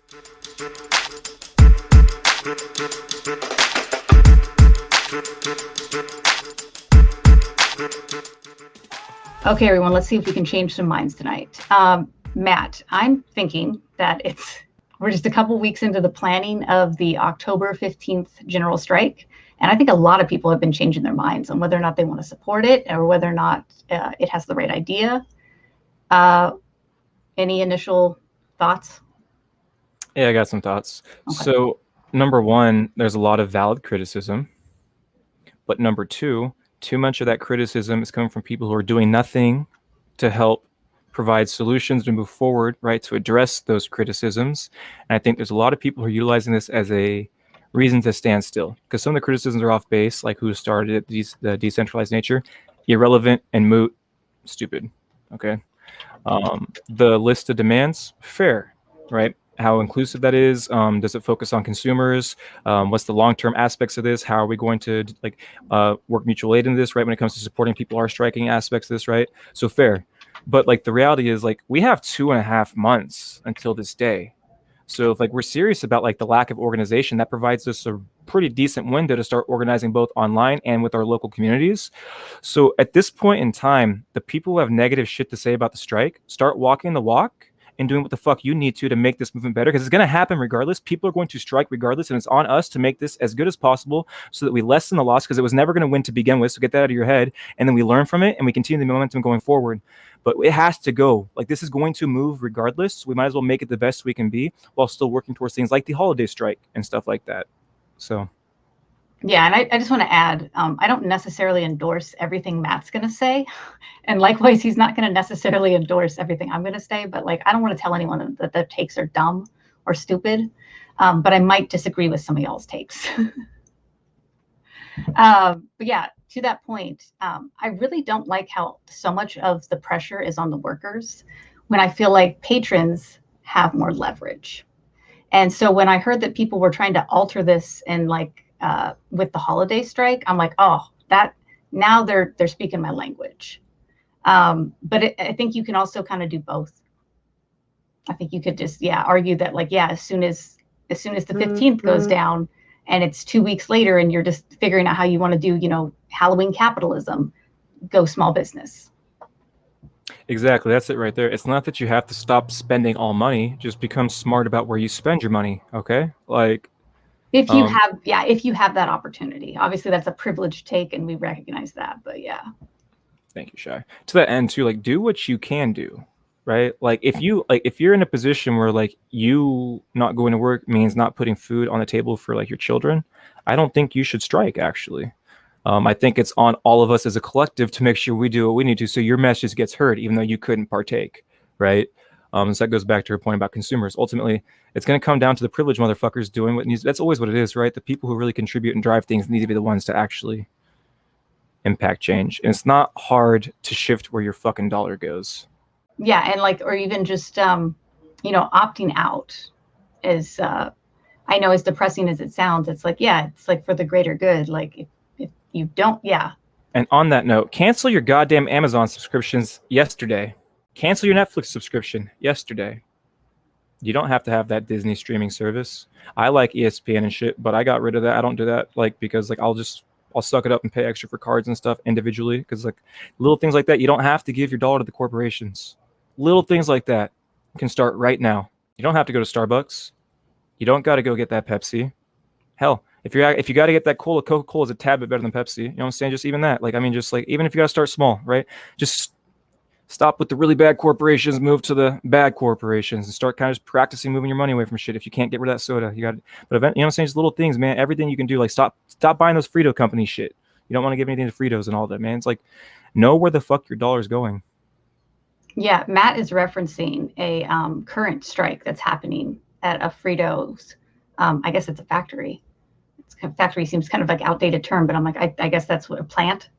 Okay, everyone, let's see if we can change some minds tonight. Matt, I'm thinking that we're just a couple weeks into the planning of the October 15th general strike. And I think a lot of people have been changing their minds on whether or not they want to support it or whether or not it has the right idea. Any initial thoughts? Yeah, I got some thoughts. Okay. So, number one, there's a lot of valid criticism. But number two, too much of that criticism is coming from people who are doing nothing to help provide solutions to move forward, right, to address those criticisms. And I think there's a lot of people who are utilizing this as a reason to stand still, because some of the criticisms are off base, like who started it, the decentralized nature, irrelevant and moot, stupid. Okay. The list of demands, fair, right? How inclusive that is. Does it focus on consumers? What's the long-term aspects of this? How are we going to work mutual aid in this, right? When it comes to supporting people who are striking aspects of this, right? So fair. But like the reality is, like, we have 2.5 months until this day. So if like we're serious about like the lack of organization, that provides us a pretty decent window to start organizing both online and with our local communities. So at this point in time, the people who have negative shit to say about the strike, start walking the walk and doing what the fuck you need to make this movement better, because it's going to happen regardless. People are going to strike regardless, and it's on us to make this as good as possible so that we lessen the loss, because it was never going to win to begin with. So get that out of your head, and then we learn from it and we continue the momentum going forward. But it has to go. Like, this is going to move regardless. So we might as well make it the best we can be while still working towards things like the holiday strike and stuff like that. So. Yeah, and I just want to add, I don't necessarily endorse everything Matt's going to say. And likewise, he's not going to necessarily endorse everything I'm going to say. But like, I don't want to tell anyone that their takes are dumb or stupid. But I might disagree with some of y'all's takes. But yeah, to that point, I really don't like how so much of the pressure is on the workers when I feel like patrons have more leverage. And so when I heard that people were trying to alter this and like, with the holiday strike, I'm like, oh, that now they're speaking my language. But I think you can also kind of do both. I think you could just, argue that like, as soon as the 15th goes down and it's 2 weeks later and you're just figuring out how you want to do, Halloween capitalism, go small business. Exactly. That's it right there. It's not that you have to stop spending all money, just become smart about where you spend your money. Okay. Like, if you have that opportunity. Obviously that's a privileged take and we recognize that, but yeah. Thank you, Shy. To that end too, like, do what you can do, right? Like if you're in a position where like you not going to work means not putting food on the table for like your children, I don't think you should strike, actually. I think it's on all of us as a collective to make sure we do what we need to so your message gets heard, even though you couldn't partake, right? So that goes back to her point about consumers. Ultimately, it's going to come down to the privileged motherfuckers doing what needs. That's always what it is, right? The people who really contribute and drive things need to be the ones to actually impact change. And it's not hard to shift where your fucking dollar goes. Yeah, and like, or even just, opting out is, I know as depressing as it sounds, it's like, it's like for the greater good. Like if you don't, And on that note, cancel your goddamn Amazon subscriptions yesterday. Cancel your Netflix subscription yesterday. You don't have to have that Disney streaming service. I like ESPN and shit, but I got rid of that. I don't do that, like, because like I'll suck it up and pay extra for cards and stuff individually, because like little things like that, you don't have to give your dollar to the corporations. Little things like that can start right now. You don't have to go to Starbucks. You don't got to go get that Pepsi. Hell, if you got to get that cola, Coca-Cola is a tad bit better than Pepsi. You know what I'm saying? Just even that. Like, I mean, just like, even if you got to start small, right? Just stop with the really bad corporations, move to the bad corporations, and start kind of just practicing moving your money away from shit. If you can't get rid of that soda, you got it. But you know what I'm saying? Just little things, man. Everything you can do, like stop buying those Frito company shit. You don't want to give anything to Fritos and all that, man. It's like, know where the fuck your dollar's going. Yeah, Matt is referencing a current strike that's happening at a Fritos. I guess it's a factory. Factory seems kind of like outdated term, but I'm like, I guess that's what a plant.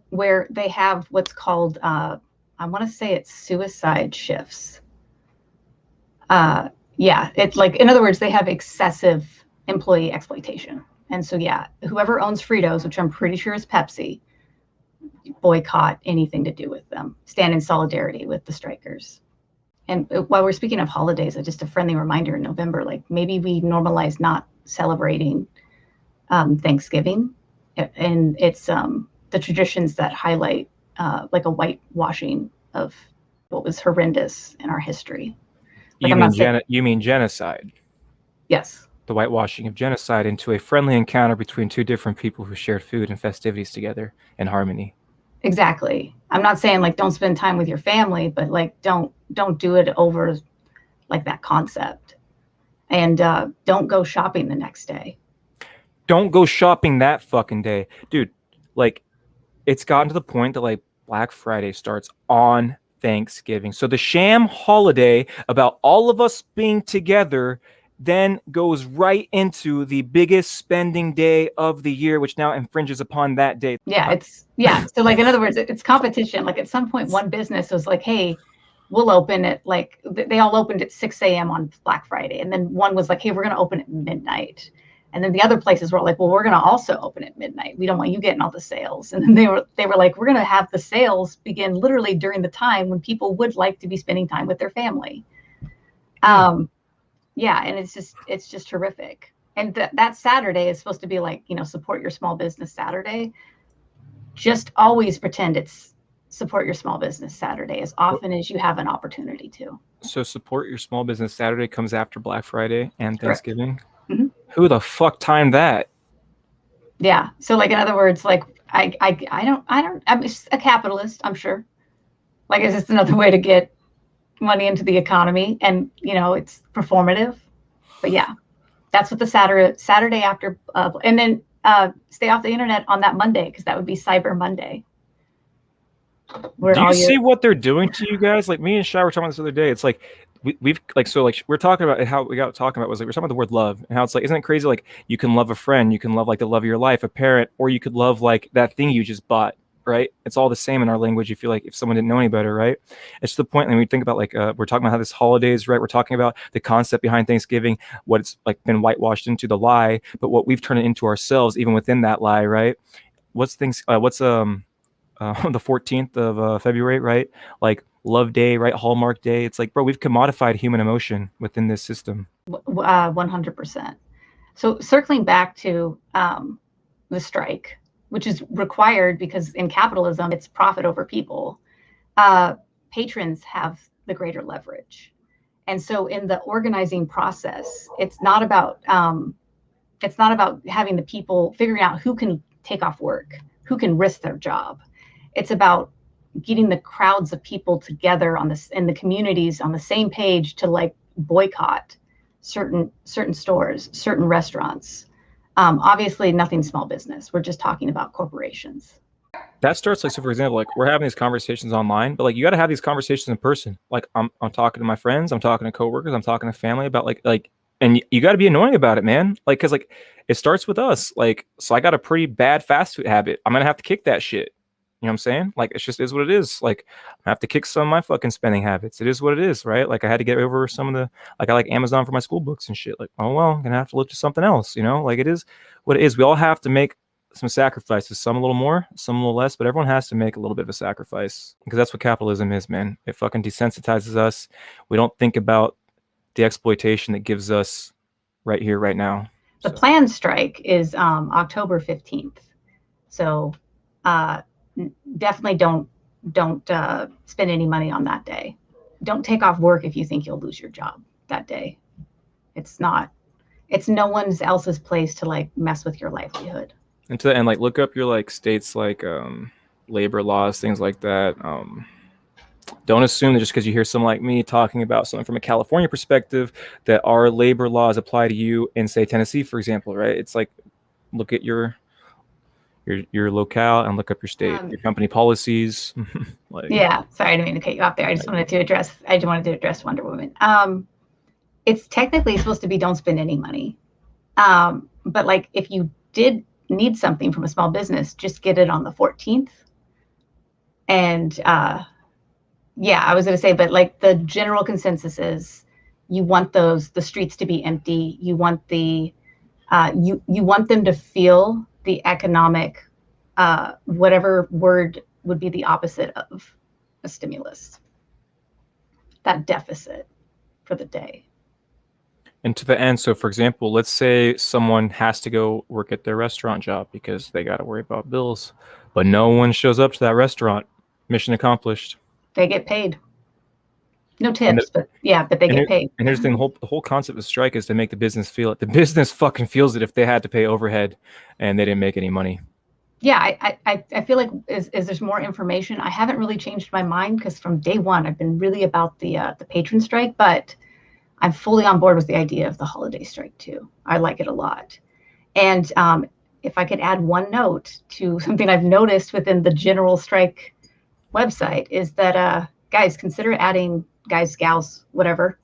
Where they have what's called, I want to say it's suicide shifts. It's like, in other words, they have excessive employee exploitation. And so, whoever owns Fritos, which I'm pretty sure is Pepsi, boycott anything to do with them. Stand in solidarity with the strikers. And while we're speaking of holidays, just a friendly reminder in November, like maybe we normalize not celebrating Thanksgiving, and it's the traditions that highlight like a whitewashing of what was horrendous in our history. Like You I'm mean not saying you mean genocide? yes, The whitewashing of genocide into a friendly encounter between two different people who shared food and festivities together in harmony. exactly. I'm not saying like don't spend time with your family, but like don't do it over like that concept, and don't go shopping the next day. Don't go shopping that fucking day, dude. Like, it's gotten to the point that like Black Friday starts on Thanksgiving. So the sham holiday about all of us being together then goes right into the biggest spending day of the year, which now infringes upon that day. Yeah. So like in other words, it's competition. Like at some point, one business was like, "Hey, we'll open it." Like they all opened at 6 a.m. on Black Friday, and then one was like, "Hey, we're going to open at midnight." And then the other places were like, "Well, we're going to also open at midnight. We don't want you getting all the sales." And then they were like, "We're going to have the sales begin literally during the time when people would like to be spending time with their family." Yeah, and it's just horrific. And that Saturday is supposed to be like, support your small business Saturday. Just always pretend it's support your small business Saturday as often as you have an opportunity to. So support your small business Saturday comes after Black Friday and Correct. Thanksgiving. Mm-hmm. Who the fuck timed that? Yeah. So like in other words, like I'm just a capitalist, I'm sure. Like it's just another way to get money into the economy, and it's performative. But yeah, that's what the Saturday after, and then stay off the internet on that Monday because that would be Cyber Monday. Do you see what they're doing to you guys? Like me and Shy were talking about this the other day. It's like we've like so like we're talking about how we got talking about was like we're talking about the word love and how it's like isn't it crazy like you can love a friend, you can love like the love of your life, a parent, or you could love like that thing you just bought, right? It's all the same in our language. You feel like if someone didn't know any better, right? It's to the point when we think about like we're talking about how this holidays, right? We're talking about the concept behind Thanksgiving, what it's like been whitewashed into the lie, but what we've turned it into ourselves, even within that lie, right? What's the 14th of February, right? Like Love Day, right? Hallmark Day. It's like, bro, we've commodified human emotion within this system. 100%. So circling back to the strike, which is required because in capitalism, it's profit over people. Patrons have the greater leverage. And so in the organizing process, it's not about having the people figuring out who can take off work, who can risk their job. It's about getting the crowds of people together in the communities on the same page to like boycott certain stores, certain restaurants. Obviously, nothing small business. We're just talking about corporations. That starts like so. For example, like we're having these conversations online, but like you got to have these conversations in person. Like I'm talking to my friends, I'm talking to coworkers, I'm talking to family about like, and you got to be annoying about it, man. Like, cause like it starts with us. Like, so I got a pretty bad fast food habit. I'm gonna have to kick that shit. You know what I'm saying? Like, it's just is what it is. Like, I have to kick some of my fucking spending habits. It is what it is, right? Like, I had to get over some of the, like, I like Amazon for my school books and shit. Like, oh, well, I'm going to have to look to something else, Like, it is what it is. We all have to make some sacrifices, some a little more, some a little less, but everyone has to make a little bit of a sacrifice because that's what capitalism is, man. It fucking desensitizes us. We don't think about the exploitation that gives us right here, right now. The planned strike is October 15th. So, definitely don't spend any money on that day. Don't take off work if you think you'll lose your job that day. It's no one else's place to like mess with your livelihood. And like look up your like states like labor laws, things like that. Don't assume that just because you hear someone like me talking about something from a California perspective that our labor laws apply to you in say Tennessee, for example, right? It's like look at your locale and look up your state, your company policies. Like, yeah, sorry, I didn't mean to cut you off there. I just wanted to address Wonder Woman. It's technically supposed to be don't spend any money. But like if you did need something from a small business, just get it on the 14th. And yeah, I was going to say, but like the general consensus is you want the streets to be empty. You want you want them to feel the economic, whatever word would be the opposite of a stimulus. that deficit for the day. And to the end, so for example, let's say someone has to go work at their restaurant job because they got to worry about bills, but no one shows up to that restaurant. Mission accomplished. They get paid. No tips, but they get paid. And here's the thing: the whole concept of strike is to make the business feel it. The business fucking feels it if they had to pay overhead and they didn't make any money. Yeah, I feel like is there's more information. I haven't really changed my mind because from day one I've been really about the patron strike, but I'm fully on board with the idea of the holiday strike too. I like it a lot. And if I could add one note to something I've noticed within the general strike website is that guys, consider adding guys, gals, whatever,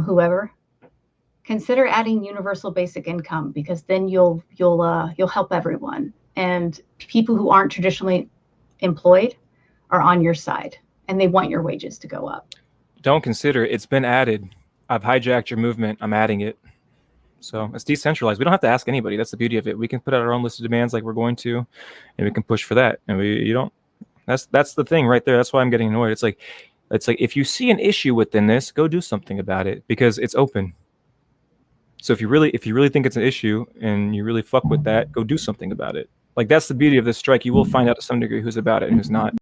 whoever, consider adding universal basic income, because then you'll help everyone. And people who aren't traditionally employed are on your side and they want your wages to go up. Don't consider it's been added. I've hijacked your movement. I'm adding it. So it's decentralized. We don't have to ask anybody. That's the beauty of it. We can put out our own list of demands like we're going to, and we can push for that. And you don't. That's the thing right there. That's why I'm getting annoyed. It's like if you see an issue within this, go do something about it because it's open. So if you really think it's an issue and you really fuck with that, go do something about it. Like that's the beauty of this strike. You will find out to some degree who's about it and who's not.